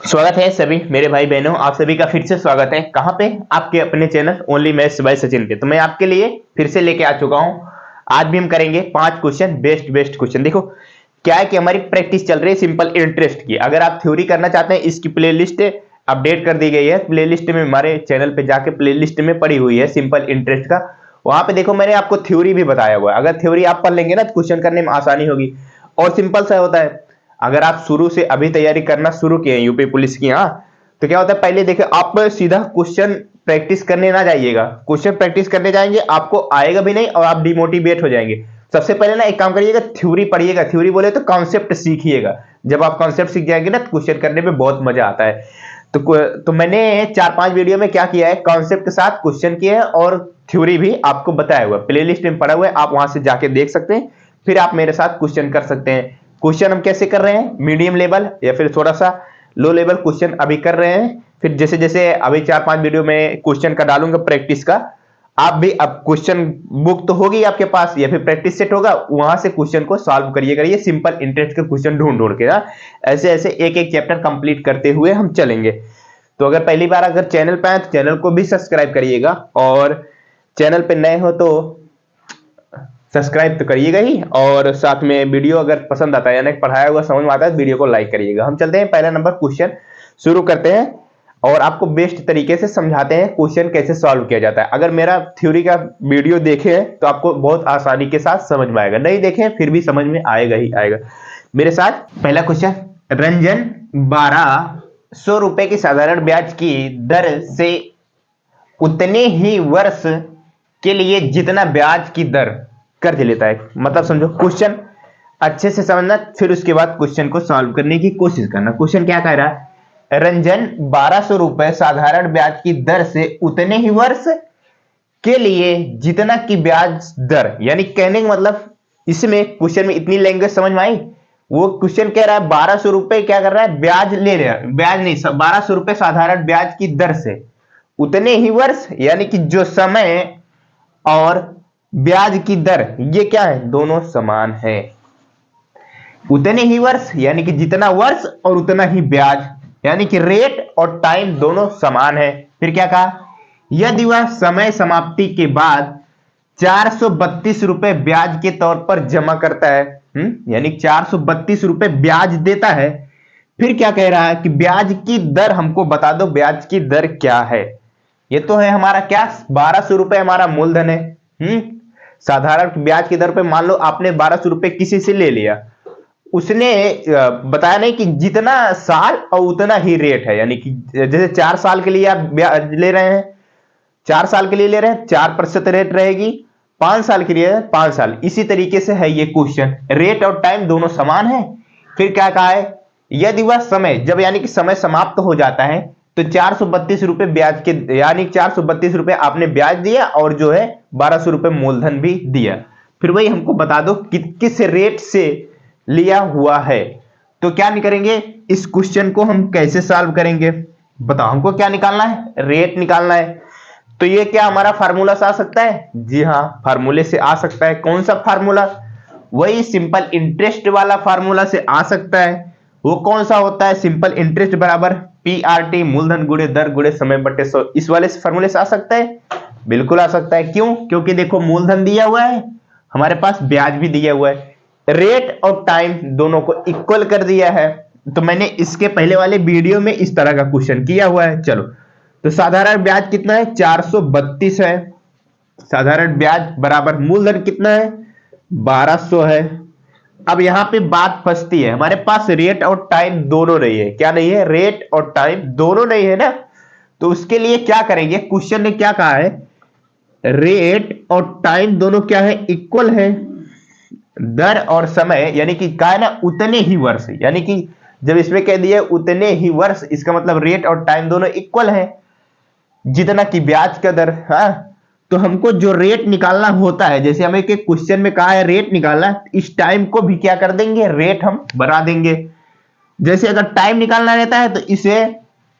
स्वागत है सभी मेरे भाई बहनों, आप सभी का फिर से स्वागत है। कहां पे? आपके अपने channel only maths by Sachin पे। तो मैं आपके लिए फिर से लेके आ चुका हूं। आज भी हम करेंगे 5 क्वेश्चन, बेस्ट क्वेश्चन। देखो क्या है कि हमारी प्रैक्टिस चल रही है सिंपल इंटरेस्ट की। अगर आप थ्योरी करना चाहते हैं, इसकी प्लेलिस्ट अपडेट कर दी गई है। प्लेलिस्ट में हमारे चैनल पे जाके प्लेलिस्ट में पड़ी हुई है सिंपल इंटरेस्ट का। वहां पे देखो मैंने आपको थ्योरी भी बताया हुआ है। अगर थ्योरी आप पढ़ लेंगे ना तो क्वेश्चन करने में आसानी होगी। और सिंपल सा होता है, अगर आप शुरू से अभी तैयारी करना शुरू किए यूपी पुलिस की, हाँ, तो क्या होता है, पहले देखिए आप सीधा क्वेश्चन प्रैक्टिस करने ना जाइएगा। क्वेश्चन प्रैक्टिस करने जाएंगे आपको आएगा भी नहीं और आप डिमोटिवेट हो जाएंगे। सबसे पहले ना एक काम करिएगा, थ्योरी पढ़िएगा। थ्योरी बोले तो कॉन्सेप्ट सीखिएगा। जब आप कॉन्सेप्ट सीख जाएंगे ना तो क्वेश्चन करने में बहुत मजा आता है। तो मैंने 4-5 वीडियो में क्या किया है, कॉन्सेप्ट के साथ क्वेश्चन किए हैं और थ्योरी भी आपको बताया हुआ है। प्लेलिस्ट में पड़ा हुआ है, आप वहां से जाके देख सकते हैं। फिर आप मेरे साथ क्वेश्चन कर सकते हैं। क्वेश्चन हम कैसे कर रहे हैं, मीडियम लेवल या फिर थोड़ा सा लो लेवल क्वेश्चन अभी कर रहे हैं। फिर जैसे जैसे अभी 4-5 वीडियो में क्वेश्चन का डालूंगा प्रैक्टिस का। आप भी अब क्वेश्चन बुक तो होगी आपके पास या फिर प्रैक्टिस सेट होगा, वहां से क्वेश्चन को सॉल्व करिएगा। ये सिंपल इंटरेस्ट के क्वेश्चन ढूंढ ढूंढ के ना ऐसे ऐसे एक एक चैप्टर कंप्लीट करते हुए हम चलेंगे। तो अगर पहली बार अगर चैनल पे आए तो चैनल को भी सब्सक्राइब करिएगा, और चैनल पे नए हो तो सब्सक्राइब तो करिएगा ही। और साथ में वीडियो अगर पसंद आता है यानी पढ़ाया हुआ समझ में आता है तो वीडियो को लाइक करिएगा। हम चलते हैं, पहला नंबर क्वेश्चन शुरू करते हैं और आपको बेस्ट तरीके से समझाते हैं क्वेश्चन कैसे सॉल्व किया जाता है। अगर मेरा थ्योरी का वीडियो देखे तो आपको बहुत आसानी के साथ समझ में आएगा, नहीं देखें फिर भी समझ में आएगा ही आएगा। मेरे साथ पहला क्वेश्चन, रंजन 1200 रुपए की साधारण ब्याज की दर से उतने ही वर्ष के लिए जितना ब्याज की दर कर्ज लेता है। मतलब समझो, क्वेश्चन अच्छे से समझना, फिर उसके बाद क्वेश्चन को सॉल्व करने की कोशिश करना। क्वेश्चन क्या कह रहा है, रंजन 1200 रुपए साधारण ब्याज की दर से उतने ही वर्ष के लिए जितना की ब्याज दर, यानी कहने का मतलब इसमें क्वेश्चन में इतनी लैंग्वेज समझ में आई। वो क्वेश्चन कह रहा है 1200 रुपए क्या कर रहा है, ब्याज ले रहा है, ब्याज नहीं, 1200 रुपए साधारण ब्याज की दर से उतने ही वर्ष, यानी कि जो समय और ब्याज की दर ये क्या है, दोनों समान है। उतने ही वर्ष यानी कि जितना वर्ष और उतना ही ब्याज, यानी कि रेट और टाइम दोनों समान है। फिर क्या कहा, यदि वह समय समाप्ति के बाद 432 रुपए ब्याज के तौर पर जमा करता है, यानी 432 रुपए ब्याज देता है। फिर क्या कह रहा है कि ब्याज की दर हमको बता दो, ब्याज की दर क्या है। ये तो है हमारा क्या, 1200 रुपए हमारा मूलधन है। साधारण ब्याज की दर पे मान लो आपने 1200 रुपए किसी से ले लिया, उसने बताया नहीं कि जितना साल और उतना ही रेट है। यानी कि जैसे 4 साल के लिए आप ब्याज ले रहे हैं, 4 साल के लिए ले रहे हैं 4% रेट रहेगी, 5 साल के लिए 5 साल। इसी तरीके से है ये क्वेश्चन, रेट और टाइम दोनों समान है। फिर क्या कहा है, यदि वह समय, जब यानी कि समय समाप्त हो जाता है तो 432 रुपए ब्याज के, यानी 432 रुपए आपने ब्याज दिया और जो है 1200 रुपए मूलधन भी दिया। फिर वही हमको बता दो कि किस रेट से लिया हुआ है। तो क्या करेंगे, इस क्वेश्चन को हम कैसे सॉल्व करेंगे, बताओ हमको क्या निकालना है, रेट निकालना है। तो ये क्या हमारा फार्मूला से आ सकता है, जी हाँ फार्मूले से आ सकता है। कौन सा फार्मूला, वही सिंपल इंटरेस्ट वाला फार्मूला से आ सकता है। वो कौन सा होता है, सिंपल इंटरेस्ट बराबर PRT मूलधन गुणे दर गुणे समय बटे 100। इस वाले फार्मूले से आ सकता है, बिल्कुल आ सकता है। क्यों, क्योंकि देखो मूलधन दिया हुआ है, हमारे पास ब्याज भी दिया हुआ है, रेट और टाइम दोनों को इक्वल कर दिया है। तो मैंने इसके पहले वाले वीडियो में इस तरह का क्वेश्चन किया हुआ है। चलो, तो साधारण ब्याज कितना है, 432 है। साधारण ब्याज बराबर मूलधन कितना है, 1200 है। अब यहां पे बात फंसती है, हमारे पास रेट और टाइम दोनों नहीं है। क्या नहीं है, रेट और टाइम दोनों नहीं है ना। तो उसके लिए क्या करेंगे, क्वेश्चन ने क्या कहा है, रेट और टाइम दोनों क्या है, इक्वल है। दर और समय यानी कि क्या है ना, उतने ही वर्ष, यानी कि जब इसमें कह दिया उतने ही वर्ष, इसका मतलब रेट और टाइम दोनों इक्वल है, जितना की ब्याज का दर। हाँ, तो हमको जो रेट निकालना होता है, जैसे हमें के क्वेश्चन में कहा है रेट निकालना, इस टाइम को भी क्या कर देंगे, रेट हम बना देंगे। जैसे अगर टाइम निकालना रहता है तो इसे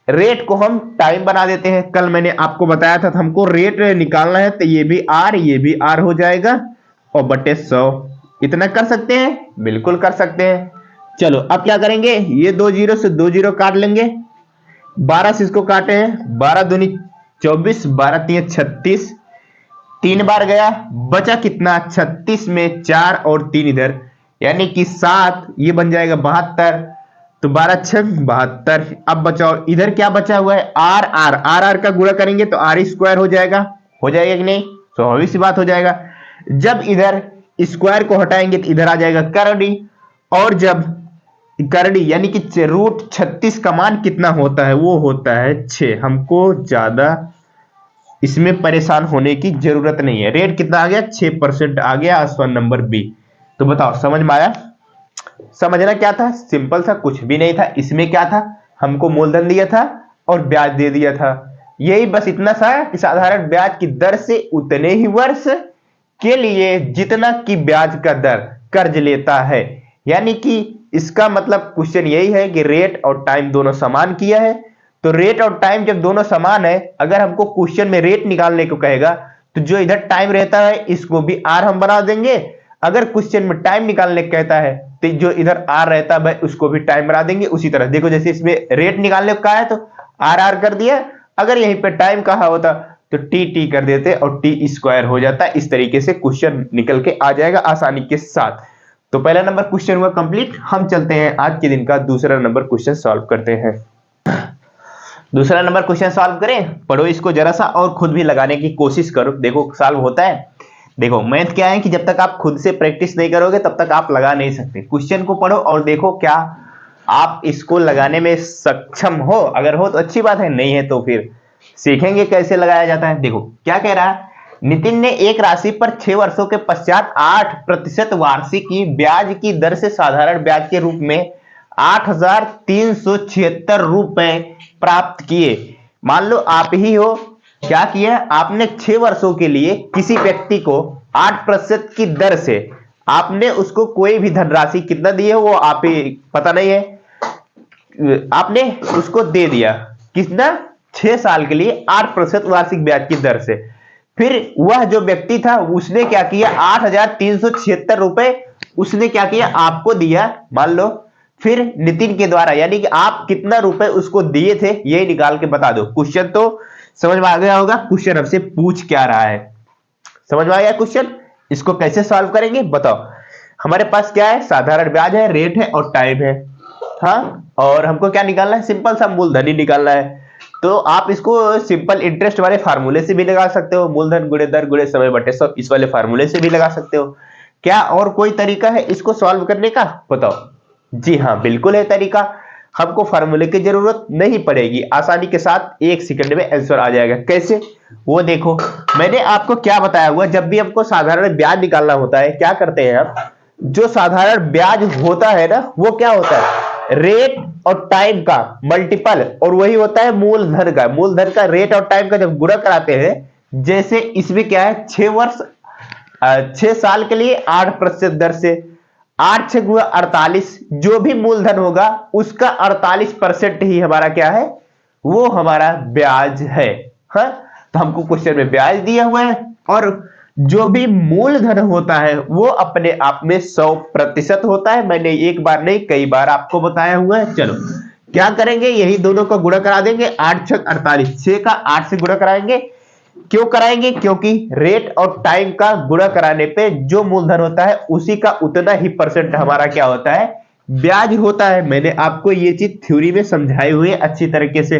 रेट को हम टाइम बना देते हैं। कल मैंने आपको बताया था, हमको रेट निकालना है तो ये भी आर, ये भी आर हो जाएगा और बटे 100। इतना कर सकते हैं, बिल्कुल कर सकते हैं। चलो अब क्या करेंगे, ये 2 जीरो से 2 जीरो काट लेंगे, 12 से इसको काटे हैं, 12 दूनी 24, 12 तीन 36, 3 बार गया, बचा कितना 36 में 4 और 3 इधर, यानी कि 7, ये बन जाएगा 72। तो 12 छक 72। अब बचाओ इधर क्या बचा हुआ है, आर आर आर आर का गुणा करेंगे तो आर स्क्वायर हो जाएगा कि नहीं, स्वाभाविक सी बात हो जाएगा। जब इधर स्क्वायर को हटाएंगे तो इधर आ जाएगा करड़ी, और जब करड़ी यानी कि रूट 36 का मान कितना होता है, वो होता है 6। हमको ज्यादा इसमें परेशान होने की जरूरत नहीं है। रेट कितना आ गया, 6% आ गया, आसान नंबर बी। तो बताओ समझ में आया? समझना क्या था, सिंपल था, कुछ भी नहीं था। इसमें क्या था, हमको मूलधन दिया था और ब्याज दे दिया था, यही बस इतना सा कि साधारण ब्याज की दर से उतने ही वर्ष के लिए जितना कि ब्याज का दर कर्ज लेता है। यानी कि इसका मतलब क्वेश्चन यही है कि रेट और टाइम दोनों समान किया है। तो रेट और टाइम जब दोनों समान है, अगर हमको क्वेश्चन में रेट निकालने को कहेगा तो जो इधर टाइम रहता है इसको भी आर हम बना देंगे। अगर क्वेश्चन में टाइम निकालने को कहता है तो जो इधर आर रहता है उसको भी टाइम बना देंगे। उसी तरह देखो, जैसे इसमें रेट निकालने को कहा है तो आर आर कर दिया, अगर यहीं पे टाइम कहा होता तो टी टी कर देते और टी स्क्वायर हो जाता। इस तरीके से क्वेश्चन निकल के आ जाएगा आसानी के साथ। तो पहला नंबर क्वेश्चन हुआ कंप्लीट। हम चलते हैं आज के दिन का दूसरा नंबर क्वेश्चन सॉल्व करते हैं। दूसरा नंबर क्वेश्चन सॉल्व करें, पढ़ो इसको जरा सा और खुद भी लगाने की कोशिश करो, देखो सॉल्व होता है। देखो मैथ क्या है कि जब तक आप खुद से प्रैक्टिस नहीं करोगे तब तक आप लगा नहीं सकते। क्वेश्चन को पढ़ो और देखो क्या आप इसको लगाने में सक्षम हो। अगर हो तो अच्छी बात है, नहीं है तो फिर सीखेंगे कैसे लगाया जाता है। देखो क्या कह रहा है, नितिन ने एक राशि पर 6 वर्षों के पश्चात 8% वार्षिकी ब्याज की दर से साधारण ब्याज के रूप में 8,376 रुपए प्राप्त किए। मान लो आप ही हो, क्या किया आपने, 6 वर्षों के लिए किसी व्यक्ति को 8% की दर से आपने उसको कोई भी धनराशि कितना दी है वो आप ही पता नहीं है, आपने उसको दे दिया कितना, 6 साल के लिए 8% वार्षिक ब्याज की दर से। फिर वह जो व्यक्ति था उसने क्या किया, 8,376 रुपए उसने क्या किया आपको दिया मान लो। फिर नितिन के द्वारा यानी कि आप कितना रुपए उसको दिए थे ये निकाल के बता दो। क्वेश्चन तो समझ में आ गया होगा, क्वेश्चन हमसे पूछ क्या रहा है, समझ में आ गया क्वेश्चन। इसको कैसे सॉल्व करेंगे बताओ। हमारे पास क्या है, साधारण ब्याज है, रेट है और टाइम है। हाँ, और हमको क्या निकालना है, सिंपल सा मूलधन ही निकालना है। तो आप इसको सिंपल इंटरेस्ट वाले फार्मूले से भी लगा सकते हो, मूलधन गुणे दर गुणे समय बटे सब, इस वाले फार्मूले से भी लगा सकते हो। क्या और कोई तरीका है इसको सॉल्व करने का बताओ। जी हाँ बिल्कुल है तरीका, हमको फार्मूले की जरूरत नहीं पड़ेगी, आसानी के साथ 1 सेकंड में आंसर आ जाएगा। कैसे वो देखो, मैंने आपको क्या बताया हुआ, जब भी हमको साधारण ब्याज निकालना होता है क्या करते हैं हम, जो साधारण ब्याज होता है ना वो क्या होता है, रेट और टाइम का मल्टीपल, और वही होता है मूलधन का। मूलधन का रेट और टाइम का जब गुणा कराते हैं, जैसे इसमें क्या है 6 साल के लिए 8% दर से, 8 से गुणा 48, जो भी मूलधन होगा उसका 48% ही हमारा क्या है, वो हमारा ब्याज है। हाँ, तो हमको क्वेश्चन में ब्याज दिया हुआ है और जो भी मूलधन होता है वो अपने आप में 100% होता है। मैंने एक बार नहीं कई बार आपको बताया हुआ है। चलो क्या करेंगे, यही दोनों का गुणा करा देंगे, 8 6 48, 6 का 8 से गुणा कराएंगे। क्यों कराएंगे, क्योंकि रेट और टाइम का गुणा कराने पे जो मूलधन होता है उसी का उतना ही परसेंट हमारा क्या होता है, ब्याज होता है। मैंने आपको ये चीज थ्योरी में समझाई हुई है अच्छी तरीके से।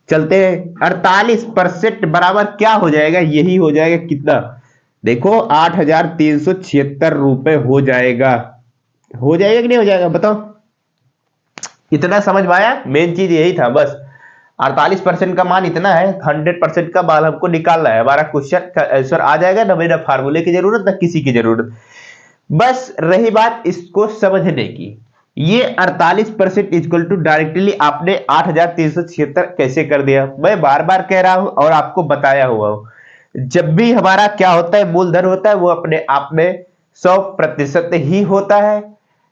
चलते हैं, 48% बराबर क्या हो जाएगा, यही हो जाएगा कितना, देखो 8,376 रुपए हो जाएगा। हो जाएगा कि नहीं हो जाएगा बताओ। इतना समझ में आया, मेन चीज यही था बस। 48% का मान इतना है, 100% का मान हमको निकालना है। हमारा क्वेश्चन का आंसर आ जाएगा, ना मेरा फार्मूले की जरूरत ना किसी की जरूरत। बस रही बात इसको समझने की, ये 48% इक्वल टू डायरेक्टली आपने 8,376 कैसे कर दिया, मैं बार बार कह रहा हूं और आपको बताया हुआ हूं। जब भी हमारा क्या होता है, मूलधन होता है वो अपने आप में 100% ही होता है।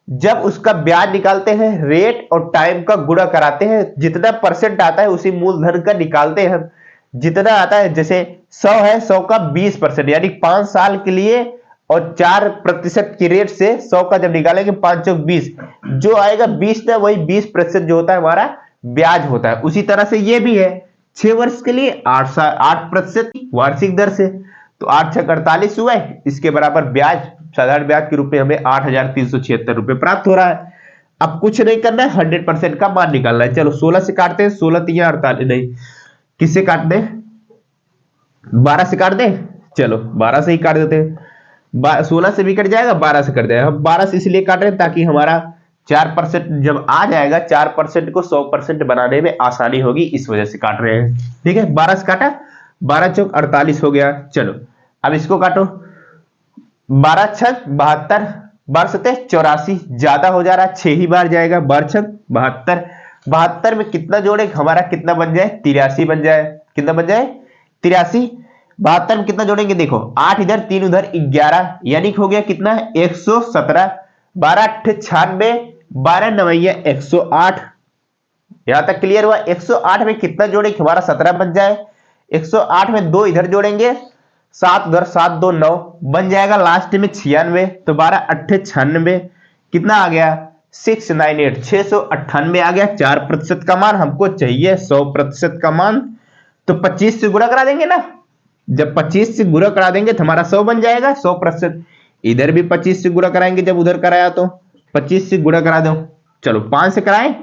जब उसका ब्याज निकालते हैं, रेट और टाइम का गुणा कराते हैं, जितना परसेंट आता है उसी मूलधन का निकालते हैं हम। जितना आता है, जैसे 100 है, 100 का 20% यानी 5 साल के लिए, और 4% की रेट से 100 का जब निकालेंगे 5 चौक 20, जो आएगा 20 ना, वही 20% जो होता है हमारा ब्याज होता है। उसी तरह से ये भी है 6 वर्ष के लिए 8% वार्षिक दर से, तो 8 6 48 हुआ है, इसके बराबर ब्याज साधारण ब्याज के रूप में हमें 8,376 रुपए प्राप्त हो रहा है। अब कुछ नहीं करना है, 100% का मान निकालना है। चलो 16 से काटते हैं, 16 3 48 नहीं, किससे काट दें, 12 से काट दें, चलो 12 से ही काट देते हैं। 16 से भी कट जाएगा, 12 से कट जाएगा। हम 12 से इसलिए काट रहे हैं ताकि हमारा 4% जब आ जाएगा 4% को 100% बनाने में आसानी होगी, इस वजह से काट रहे हैं। ठीक है, 12 से काटा, 12 चौक 48 हो गया। चलो अब इसको काटो, 12 छक 72, 12 सते 84, ज्यादा हो जा रहा है, 6 ही बार जाएगा, 12 छक 72, 72 में कितना जोड़े हमारा कितना बन जाए, 83 बन जाए। कितना बन जाए, 83। 72 में कितना जोड़ेंगे, देखो 8 इधर 3 उधर 11, यानी हो गया कितना 117, 12 8 96, 12 9 108। यहां तक क्लियर हुआ। 108 में कितना जोड़ेंगे, हमारा 17 बन जाए। 108 में 2 इधर जोड़ेंगे, 7 उधर 7 2 9 बन जाएगा, लास्ट में 96, तो 12 8 96 कितना आ गया 698, 698 आ गया। 4% का मान हमको चाहिए, 100% का मान, तो 25 से गुणा करा देंगे ना। जब 25 से गुणा करा देंगे तो हमारा 100 बन जाएगा, 100%। इधर भी 25 से गुणा कराएंगे, जब उधर कराया तो 25 से गुणा करा दो। चलो 5 से कराएं,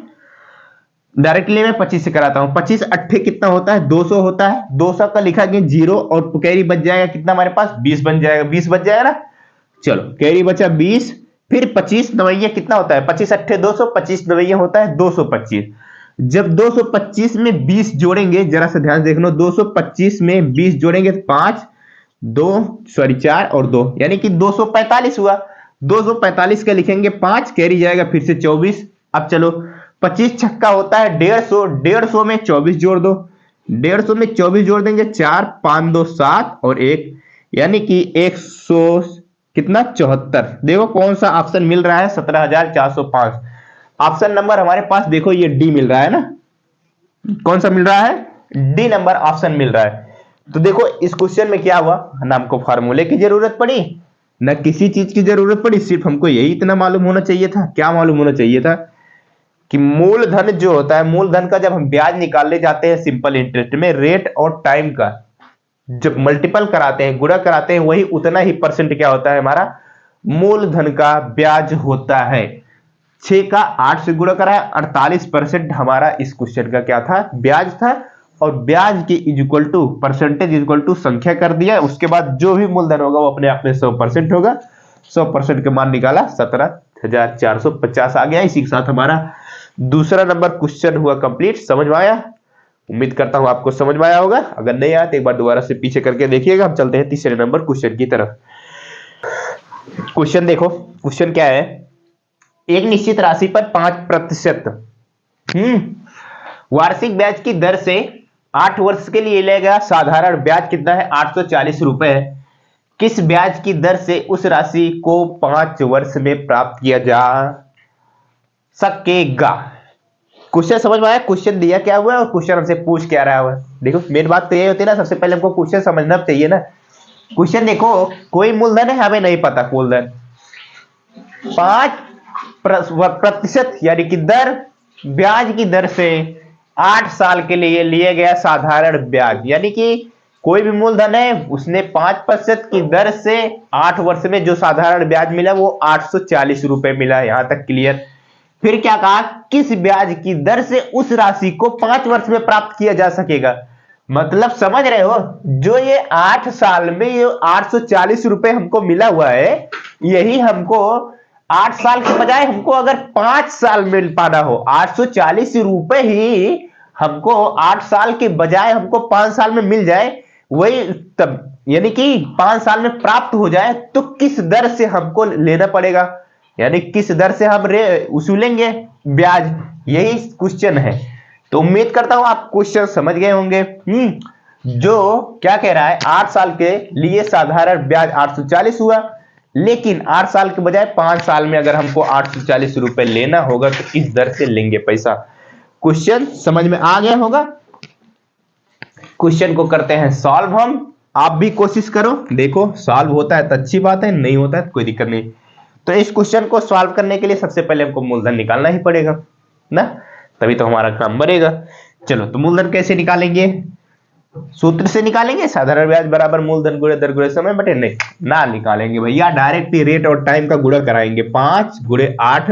डायरेक्टली मैं 25 से कराता हूं। 25 8 कितना होता है, 200 होता है। 200 का लिखा गया 0 और कैरी बच जाएगा कितना हमारे पास, 20 बन जाएगा, 20 बच जाएगा ना। चलो कैरी बचा 20, फिर 25 9 कितना होता है, 25 8 200, 25 9 होता है 225। जब 225 में 20 जोड़ेंगे, जरा सा ध्यान देखना, 225 में 20 जोड़ेंगे तो 5 2 सॉरी 4 और 2 यानी कि 245 हुआ। 245 का लिखेंगे 5, कैरी जाएगा फिर से 24। अब चलो 25 छक्का होता है 150, 150 में 24 जोड़ दो, 150 में 24 जोड़ देंगे, 4 5 2 7 और 1, यानी कि 100 कितना 74। देखो कौन सा ऑप्शन मिल रहा है, 17,405। ऑप्शन नंबर हमारे पास देखो ये डी मिल रहा है ना। कौन सा मिल रहा है, डी नंबर ऑप्शन मिल रहा है। तो देखो इस क्वेश्चन में क्या हुआ ना, हमको फार्मूले की जरूरत पड़ी ना किसी चीज की जरूरत पड़ी, सिर्फ हमको यही इतना मालूम होना चाहिए था। क्या मालूम होना चाहिए था कि मूलधन जो होता है, मूलधन का जब हम ब्याज निकालने जाते हैं सिंपल इंटरेस्ट में, रेट और टाइम का जब मल्टीपल कराते हैं, गुणा कराते हैं, वही उतना ही परसेंट क्या होता है हमारा मूलधन का ब्याज होता है। 6 का 8 से गुणा करा है, 48% हमारा इस क्वेश्चन का क्या था, ब्याज था। और ब्याज के equal to percentage equal to संख्या कर दिया, उसके बाद जो भी मूलधन होगा वो अपने आप में 100% होगा। 100% का मान निकाला, 17,450 आ गया। इसी के साथ हमारा दूसरा नंबर क्वेश्चन हुआ कंप्लीट। समझ में आया, उम्मीद करता हूं आपको समझ में आया होगा। अगर नहीं आया तो एक बार दोबारा से पीछे करके देखिएगा। हम चलते हैं तीसरे नंबर क्वेश्चन की तरफ। क्वेश्चन देखो, क्वेश्चन क्या है, एक निश्चित राशि पर 5% वार्षिक ब्याज की दर से 8 वर्ष के लिए लेगा साधारण ब्याज कितना है, 840 रुपए है। किस ब्याज की दर से उस राशि को 5 वर्ष में प्राप्त किया जा सकेगा। क्वेश्चन समझ में आया, क्वेश्चन दिया क्या हुआ है और क्वेश्चन हमसे पूछ क्या रहा हुआ है। देखो मेन बात तो ये होती है ना, सबसे पहले हमको क्वेश्चन समझना चाहिए ना। क्वेश्चन देखो, कोई मूलधन है हमें नहीं पता, मूलधन 5% यानी कि दर, ब्याज की दर से 8 साल के लिए लिए गया साधारण ब्याज, यानी कि कोई भी मूलधन है उसने 5% की दर से 8 वर्ष में जो साधारण ब्याज मिला वो 840 रुपए मिला। यहां तक क्लियर। फिर क्या कहा, किस ब्याज की दर से उस राशि को 5 वर्ष में प्राप्त किया जा सकेगा। मतलब समझ रहे हो, जो ये 8 साल में ये 840 रुपए हमको मिला हुआ है, यही हमको 8 साल के बजाय हमको अगर 5 साल मिल पाना हो, 840 रुपए ही हमको 8 साल के बजाय हमको 5 साल में मिल जाए, वही तब यानी कि 5 साल में प्राप्त हो जाए, तो किस दर से हमको लेना पड़ेगा, यानी किस दर से हम वसूलेंगे ब्याज, यही क्वेश्चन है। तो उम्मीद करता हूं आप क्वेश्चन समझ गए होंगे। जो क्या कह रहा है, 8 साल के लिए साधारण ब्याज 840 हुआ, लेकिन 8 साल के बजाय 5 साल में अगर हमको 840 रुपए लेना होगा तो किस दर से लेंगे पैसा। क्वेश्चन समझ में आ गया होगा। क्वेश्चन को करते हैं सॉल्व हम। आप भी कोशिश करो, देखो सॉल्व होता है तो अच्छी बात है, नहीं होता है तो कोई दिक्कत नहीं। तो इस क्वेश्चन को सॉल्व करने के लिए सबसे पहले हमको मूलधन निकालना ही पड़ेगा ना। तभी तो हमारा काम बढ़ेगा। चलो, तो मूलधन कैसे निकालेंगे? सूत्र से निकालेंगे, साधारण ब्याज बराबर मूलधन गुणे दर गुणे समय बटे, नहीं ना निकालेंगे भैया, डायरेक्ट ही रेट और टाइम का गुणा कराएंगे। 5 गुणे 8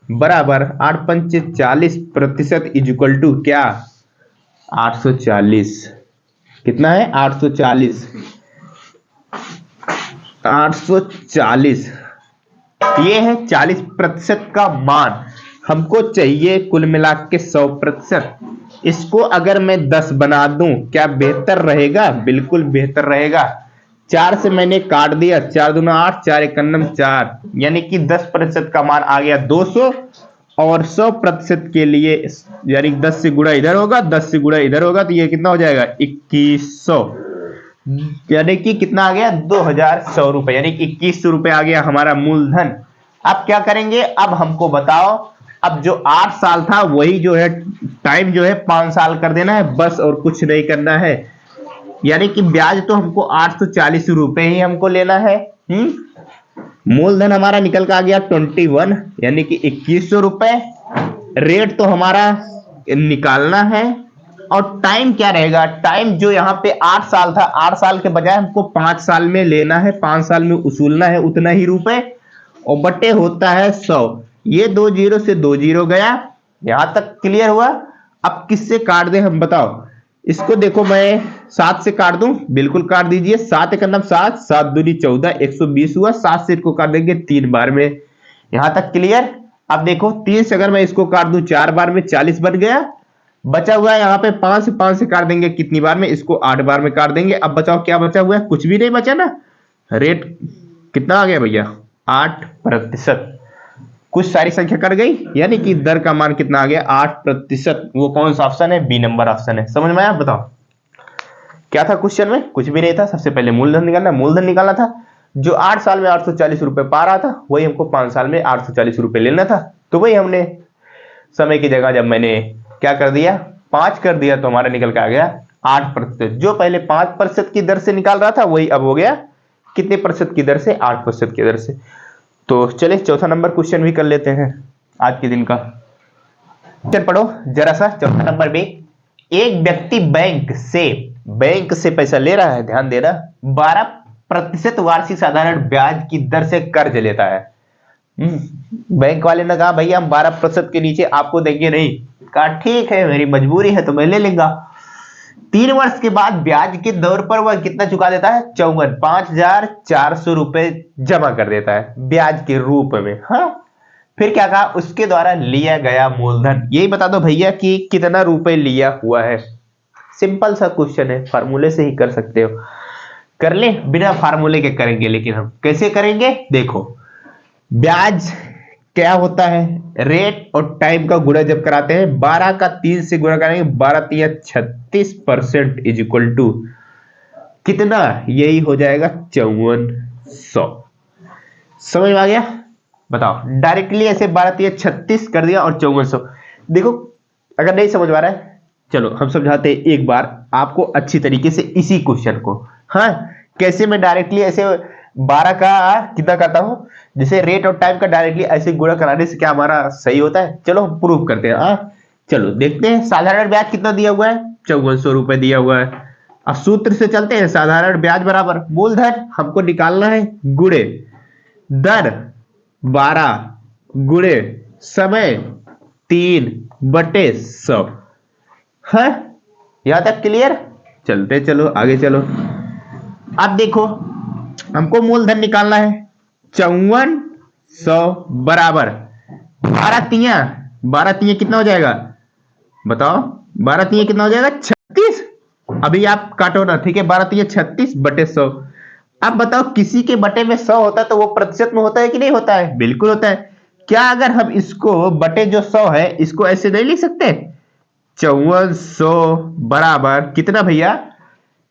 बराबर 8 पंचे 40% इज इक्वल टू क्या? 840। कितना है? 840। 840 ये है 40% का मान। हमको चाहिए कुल मिला के 100%। इसको अगर मैं 10 बना दूं, क्या बेहतर रहेगा? बिल्कुल बेहतर रहेगा। 4 से मैंने काट दिया, 4 दूना 8, 4 एकन्नम 4, यानी कि 10% का मान आ गया 200। और 100% के लिए यानी 10 से गुणा इधर होगा, 10 से गुणा इधर होगा, तो ये कितना हो जाएगा? 2100। यानी कि कितना आ गया? 2100 रुपए, यानी कि 2100 रुपए आ गया हमारा मूलधन। अब क्या करेंगे? अब हमको बताओ, अब जो 8 साल था वही जो है टाइम जो है 5 साल कर देना है बस, और कुछ नहीं करना है। यानी कि ब्याज तो हमको 840 रुपए ही हमको लेना है। मूलधन हमारा निकल का आ गया 21, यानी कि 2100 रुपए। रेट तो हमारा निकालना है, और टाइम क्या रहेगा? टाइम जो यहाँ पे 8 साल था, 8 साल के बजाय हमको 5 साल में लेना है, 5 साल में उसूलना है उतना ही रुपए, और बटे होता है 100। ये 2 जीरो से 2 जीरो गया। यहां तक क्लियर हुआ? अब किससे काट दें हम बताओ? इसको देखो, मैं 7 से काट दूं, बिल्कुल काट दीजिए। 7 एकन्नम 7, 7 दूनी 14, 120 हुआ। 7 से इसको काट देंगे 3 बार में। यहां तक क्लियर? अब देखो 3 से अगर मैं इसको काट दूं 4 बार में, 40 बन गया। बचा हुआ है यहाँ पे 5 से काट देंगे कितनी बार में? इसको 8 बार में काट देंगे। अब बताओ क्या बचा हुआ है? कुछ भी नहीं बचा ना। रेट कितना आ गया भैया? 8%। कुछ सारी संख्या कट गई, यानी कि दर का मान कितना आ गया? 8%। वो कौन सा ऑप्शन है? बी नंबर ऑप्शन है। समझ में आया? बताओ क्या था क्वेश्चन में? कुछ भी नहीं था। सबसे पहले मूलधन निकालना, मूलधन निकालना था। जो 8 साल में 840 रुपए पा रहा था, वही हमको 5 साल में 840 रुपए लेना था। तो वही हमने समय की जगह जब मैंने क्या कर दिया? 5 कर दिया, तो हमारा निकल के आ गया 8%। जो पहले 5% की दर से निकाल रहा था, वही अब हो गया कितने प्रतिशत की दर से? 8% की दर से। तो चले चौथा नंबर क्वेश्चन भी कर लेते हैं आज के दिन का। चल पढ़ो जरा सा चौथा नंबर में। एक व्यक्ति बैंक से पैसा ले रहा है, ध्यान देना, 12% वार्षिक साधारण ब्याज की दर से कर्ज लेता है। बैंक वाले ने कहा भैया हम 12% के नीचे आपको देंगे नहीं। कहा ठीक है, मेरी मजबूरी है तो मैं ले लूंगा। 3 वर्ष के बाद ब्याज के दौर पर वह कितना चुका देता है? 54,400 रुपए जमा कर देता है ब्याज के रूप में। हाँ, फिर क्या कहा? उसके द्वारा लिया गया मूलधन, यही बता दो भैया कि कितना रुपए लिया हुआ है। सिंपल सा क्वेश्चन है, फार्मूले से ही कर सकते हो। कर ले, बिना फार्मूले के करेंगे, लेकिन हम कैसे करेंगे? देखो, ब्याज क्या होता है? रेट और टाइम का गुणा जब कराते हैं, 12 का 3 से गुणा करेंगे, 12 3 36% इज इक्वल टू कितना? यही हो जाएगा 5400। समझ में आ गया? बताओ, डायरेक्टली ऐसे 12 3 36 कर दिया और 5400। देखो, अगर नहीं समझ में आ रहा है, चलो हम समझाते हैं एक बार आपको अच्छी तरीके से इसी क्वेश्चन को। हाँ, कैसे मैं डायरेक्टली ऐसे 12 का कितना करता हूं, जैसे रेट और टाइम का डायरेक्टली ऐसे गुणा कराने से क्या हमारा सही होता है? चलो हम प्रूव करते हैं। चलो देखते हैं। साधारण ब्याज कितना दिया हुआ है? 5400 रुपए दिया हुआ है। अब सूत्र से चलते हैं। साधारण ब्याज बराबर मूलधन हमको निकालना है गुणे दर 12 गुणे समय 3/100। है यहां तक क्लियर? चलते चलो आगे चलो। अब देखो, हमको मूलधन निकालना है 5400 बराबर 12 तिया कितना हो जाएगा? बताओ, 12 तिया कितना हो जाएगा? 36। अभी आप काटो ना, ठीक है? 12 तिया 36/100। अब बताओ, किसी के बटे में 100 होता है तो वो प्रतिशत में होता है कि नहीं होता है? बिल्कुल होता है। क्या अगर हम इसको बटे जो 100 है, इसको ऐसे नहीं लिख सकते? 5400 बराबर कितना भैया?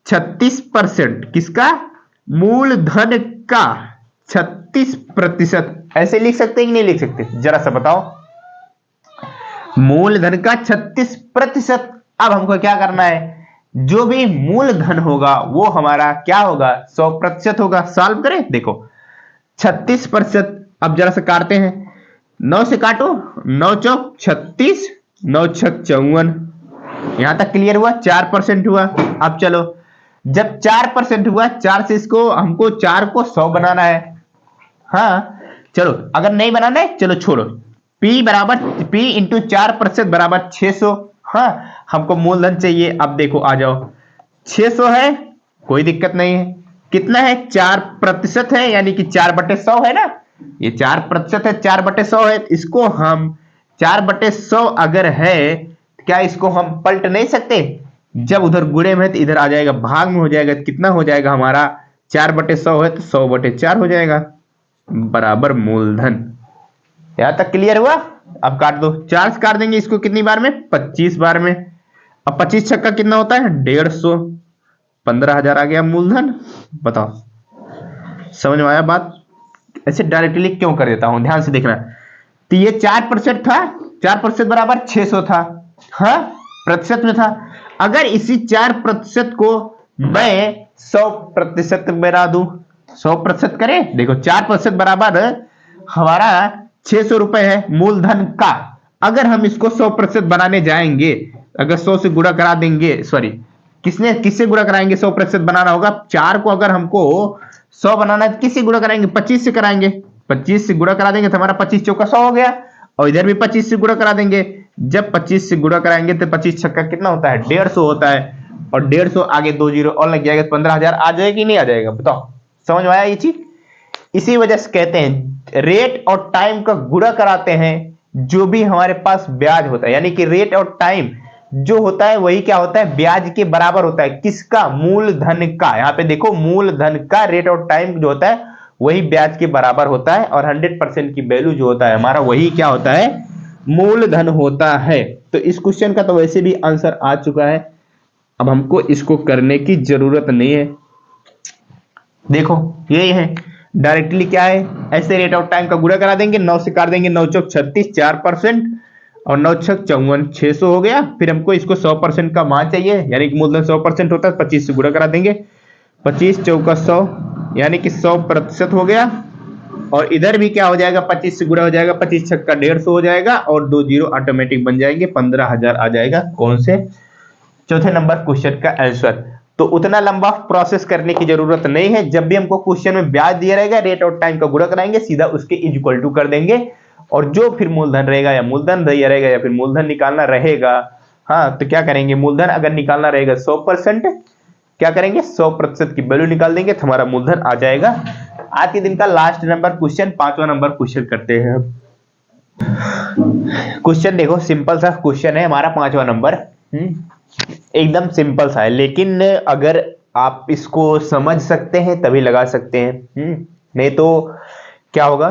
36%। किसका? मूलधन का 36%। ऐसे लिख सकते हैं कि नहीं लिख सकते? जरा सा बताओ। मूलधन का 36%। अब हमको क्या करना है? जो भी मूलधन होगा वो हमारा क्या होगा? 100% होगा। सॉल्व करें, देखो 36%। अब जरा सा काटते हैं, 9 से काटो, 9 चौक 36 9 छक 54। यहां तक क्लियर हुआ? 4% हुआ। अब चलो, जब 4% हुआ, 4 से इसको हमको 4 को 100 बनाना है। हाँ चलो, अगर नहीं बनाना है चलो छोड़ो। P इंटू 4% बराबर 600। हाँ, हमको मूलधन चाहिए। अब देखो आ जाओ, 600 है, कोई दिक्कत नहीं है। कितना है? 4% है, यानी कि 4/100 है ना। ये 4% है, 4/100 है। इसको हम 4/100 अगर है, क्या इसको हम पलट नहीं सकते? जब उधर गुणे में है तो इधर आ जाएगा, भाग में हो जाएगा। कितना हो जाएगा हमारा? 4/100 है तो 100/4 हो जाएगा, बराबर मूलधन। यहां तक क्लियर हुआ? अब काट दो, 4 से काट देंगे इसको कितनी बार में? 25 बार में। अब 25 छक्का कितना होता है? 150। 15,000 आ गया मूलधन। बताओ, समझ में आया बात? ऐसे डायरेक्टली क्यों कर देता हूं, ध्यान से देखना। तो ये 4% था, 4% बराबर 600 था। हाँ, प्रतिशत में था। अगर इसी 4% को मैं 100% बना दूं, 100% करें, देखो 4% बराबर हमारा 600 रुपए है मूलधन का। अगर हम इसको 100% बनाने जाएंगे, अगर 100 से गुणा करा देंगे, सॉरी, किससे गुणा कराएंगे? 100% बनाना होगा। 4 को अगर हमको 100 बनाना है तो किससे गुणा कराएंगे? 25 से कराएंगे। 25 से गुणा करा देंगे तो हमारा 25 चौका 100 हो गया। और इधर भी 25 से गुणा करा देंगे। जब 25 से गुणा कराएंगे तो 25 छक्का कितना होता है? 150 होता है। और 150 आगे 2 जीरो और लग जाएगा, 15,000 आ जाएगा कि नहीं आ जाएगा? बताओ, समझ में आया ये चीज? इसी वजह से कहते हैं रेट और टाइम का गुणा कराते हैं जो भी हमारे पास ब्याज होता है, यानी कि रेट और टाइम जो होता है वही क्या होता है? ब्याज के बराबर होता है। किसका? मूलधन का। यहां पे देखो, मूलधन का रेट और टाइम जो होता है वही ब्याज के बराबर होता है। और 100% की वैल्यू जो होता है हमारा, वही क्या होता है? मूलधन होता है। तो इस क्वेश्चन का तो वैसे भी आंसर आ चुका है, अब हमको इसको करने की जरूरत नहीं है। देखो यही है, डायरेक्टली क्या है? ऐसे रेट ऑफ टाइम का गुणा करा देंगे, 9 से काट देंगे, 9 चौक 36, 4%, और 9 छक 54, 600 हो गया। फिर हमको इसको 100% का मान चाहिए, यानी कि मूलधन 100% होता है, 25 से गुणा करा देंगे, 25 चौका 100, यानी कि 100% हो गया। और इधर भी क्या हो जाएगा? 25 से गुणा हो जाएगा, 25 छक्का 150 हो जाएगा, और 2 जीरो ऑटोमेटिक बन जाएंगे, 15,000 आ जाएगा। कौन से? चौथे नंबर क्वेश्चन का आंसर। तो उतना लंबा प्रोसेस करने की जरूरत नहीं है। जब भी हमको क्वेश्चन में ब्याज दिया रहेगा, रेट और टाइम का गुणा कराएंगे, सीधा उसके इक्वल टू कर देंगे। और जो फिर मूलधन रहेगा, या मूलधन दिया रहेगा, या फिर मूलधन निकालना रहेगा, हाँ, तो क्या करेंगे? मूलधन अगर निकालना रहेगा 100%, क्या करेंगे? 100% की वैल्यू निकाल देंगे तो हमारा मूलधन आ जाएगा। आज के दिन का लास्ट नंबर क्वेश्चन, 5वां नंबर क्वेश्चन करते हैं। क्वेश्चन देखो, सिंपल सा क्वेश्चन है हमारा, 5वां नंबर। एकदम सिंपल सा है, लेकिन अगर आप इसको समझ सकते हैं तभी लगा सकते हैं। नहीं तो क्या होगा?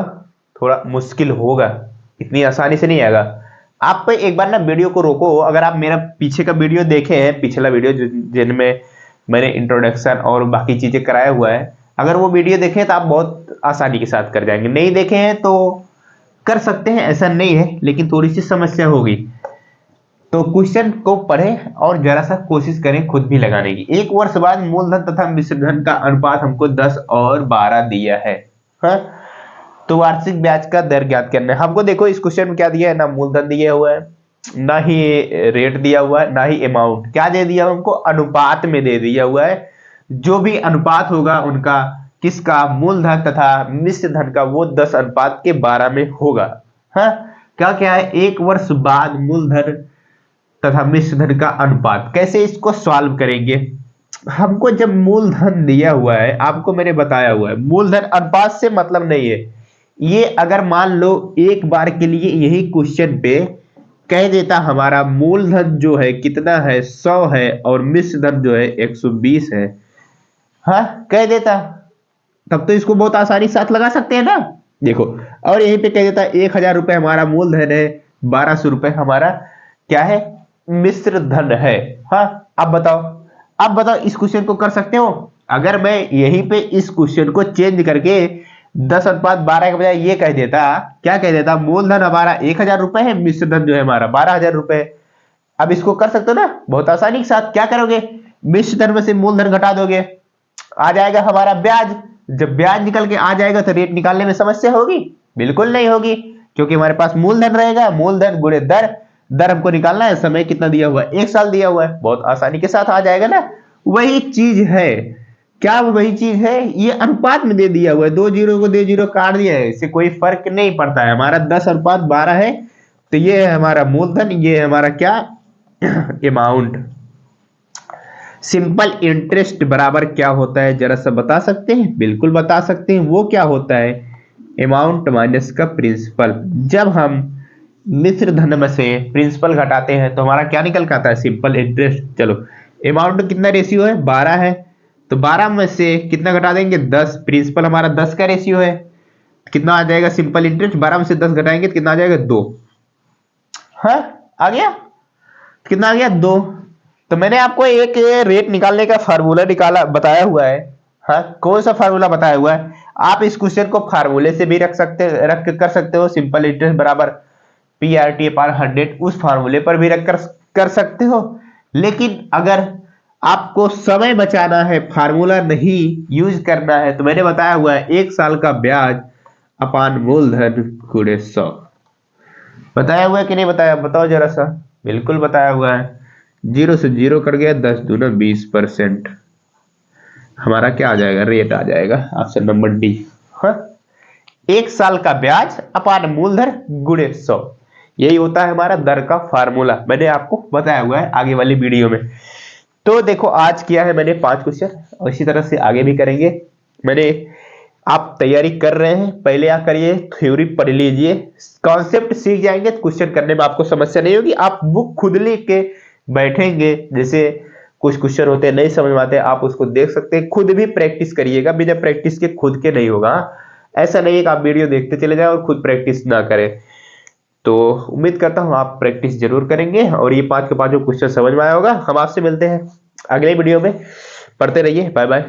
थोड़ा मुश्किल होगा, इतनी आसानी से नहीं आएगा। आप एक बार ना वीडियो को रोको। अगर आप मेरा पीछे का वीडियो देखे हैं, पिछला वीडियो जिनमें मैंने इंट्रोडक्शन और बाकी चीजें कराया हुआ है, अगर वो वीडियो देखें तो आप बहुत आसानी के साथ कर जाएंगे। नहीं देखे हैं तो कर सकते हैं, ऐसा नहीं है, लेकिन थोड़ी सी समस्या होगी। तो क्वेश्चन को पढ़ें और जरा सा कोशिश करें खुद भी लगाने की। 1 वर्ष बाद मूलधन तथा मिश्रधन का अनुपात हमको 10 और 12 दिया है। हाँ? तो वार्षिक ब्याज का दर ज्ञात करना है हमको। देखो इस क्वेश्चन में क्या दिया है? ना मूलधन दिया हुआ है, ना ही रेट दिया हुआ है, ना ही अमाउंट। क्या दे दिया हमको? अनुपात में दे दिया हुआ है। जो भी अनुपात होगा उनका, किसका? मूलधन तथा मिश्रधन का, वो 10:12 में होगा। हाँ, क्या क्या है? 1 वर्ष बाद मूलधन तथा मिश्रधन का अनुपात। कैसे इसको सॉल्व करेंगे? हमको जब मूलधन दिया हुआ है, आपको मैंने बताया हुआ है, मूलधन अनुपात से मतलब नहीं है। ये अगर मान लो एक बार के लिए यही क्वेश्चन पे कह देता हमारा मूलधन जो है कितना है? 100 है, और मिश्रधन जो है 120 है, हाँ, कह देता, तब तो इसको बहुत आसानी से साथ लगा सकते हैं ना। देखो, और यहीं पे कह देता 1,000 रुपए हमारा मूलधन है, 1,200 रुपए हमारा क्या है? मिश्र धन है। हाँ, अब बताओ इस क्वेश्चन को कर सकते हो? अगर मैं यहीं पे इस क्वेश्चन को चेंज करके 10:12 के बजाय ये कह देता, क्या कह देता? मूलधन हमारा 1,000 रुपए है, मिश्र धन जो है हमारा 12,000 रुपए। अब इसको कर सकते हो ना बहुत आसानी के साथ। क्या करोगे? मिश्र धन में से मूलधन घटा दोगे, आ जाएगा हमारा ब्याज। जब ब्याज निकल के आ जाएगा तो रेट निकालने में समस्या होगी? बिल्कुल नहीं होगी, क्योंकि हमारे पास मूलधन रहेगा। मूलधन गुणे दर, दर हमको निकालना है, समय कितना दिया हुआ है, 1 साल दिया हुआ है, बहुत आसानी के साथ आ जाएगा ना। वही चीज है, क्या वही चीज है, ये अनुपात में दे दिया हुआ है, 2 जीरो को 2 जीरो काट दिया है, इससे कोई फर्क नहीं पड़ता है। हमारा 10:12 है, तो ये है हमारा मूलधन, ये है हमारा क्या अमाउंट। सिंपल इंटरेस्ट बराबर क्या होता है, जरा सा बता सकते हैं? बिल्कुल बता सकते हैं। वो क्या होता है, अमाउंट माइनस का प्रिंसिपल। जब हम मिश्र धन में से प्रिंसिपल घटाते हैं तो हमारा क्या निकल के आता है, सिंपल इंटरेस्ट। चलो अमाउंट कितना रेशियो है, 12 है, तो 12 में से कितना घटा देंगे, 10। प्रिंसिपल हमारा 10 का रेशियो है, कितना आ जाएगा सिंपल इंटरेस्ट, 12 में से 10 घटाएंगे तो कितना आ जाएगा, 2। हाँ आ गया, कितना आ गया, 2। तो मैंने आपको एक रेट निकालने का फार्मूला निकाला बताया हुआ है। हाँ कौन सा फार्मूला बताया हुआ है, आप इस क्वेश्चन को फार्मूले से भी रख कर सकते हो। सिंपल इंटरेस्ट बराबर PRT/100, उस फार्मूले पर भी रख कर सकते हो। लेकिन अगर आपको समय बचाना है, फार्मूला नहीं यूज करना है, तो मैंने बताया हुआ है 1 साल का ब्याज अपान मूलधन गुणे 100। बताया हुआ है कि नहीं बताया, बताओ जरा सा। बिल्कुल बताया हुआ है। 0 से 0 कट गया, 10 दूना 20%। हमारा क्या आ जाएगा, रेट आ जाएगा, ऑप्शन नंबर डी। हाँ 1 साल का ब्याज अपान मूलधन गुणे 100, यही होता है हमारा दर का फार्मूला। मैंने आपको बताया हुआ है आगे वाली वीडियो में। तो देखो आज किया है मैंने 5 क्वेश्चन, और इसी तरह से आगे भी करेंगे। मैंने आप तैयारी कर रहे हैं, पहले आ करिए, थ्योरी पढ़ लीजिए, कॉन्सेप्ट सीख जाएंगे तो क्वेश्चन करने में आपको समस्या नहीं होगी। आप बुक खुद लिख के बैठेंगे, जैसे कुछ क्वेश्चन होते हैं नहीं समझ में आते, आप उसको देख सकते हैं, खुद भी प्रैक्टिस करिएगा, बिना प्रैक्टिस के खुद के नहीं होगा। ऐसा नहीं है कि आप वीडियो देखते चले जाए और खुद प्रैक्टिस ना करें। तो उम्मीद करता हूं आप प्रैक्टिस जरूर करेंगे और ये 5 के 5 क्वेश्चन समझ में आया होगा। हम आपसे मिलते हैं अगले वीडियो में, पढ़ते रहिए, बाय बाय।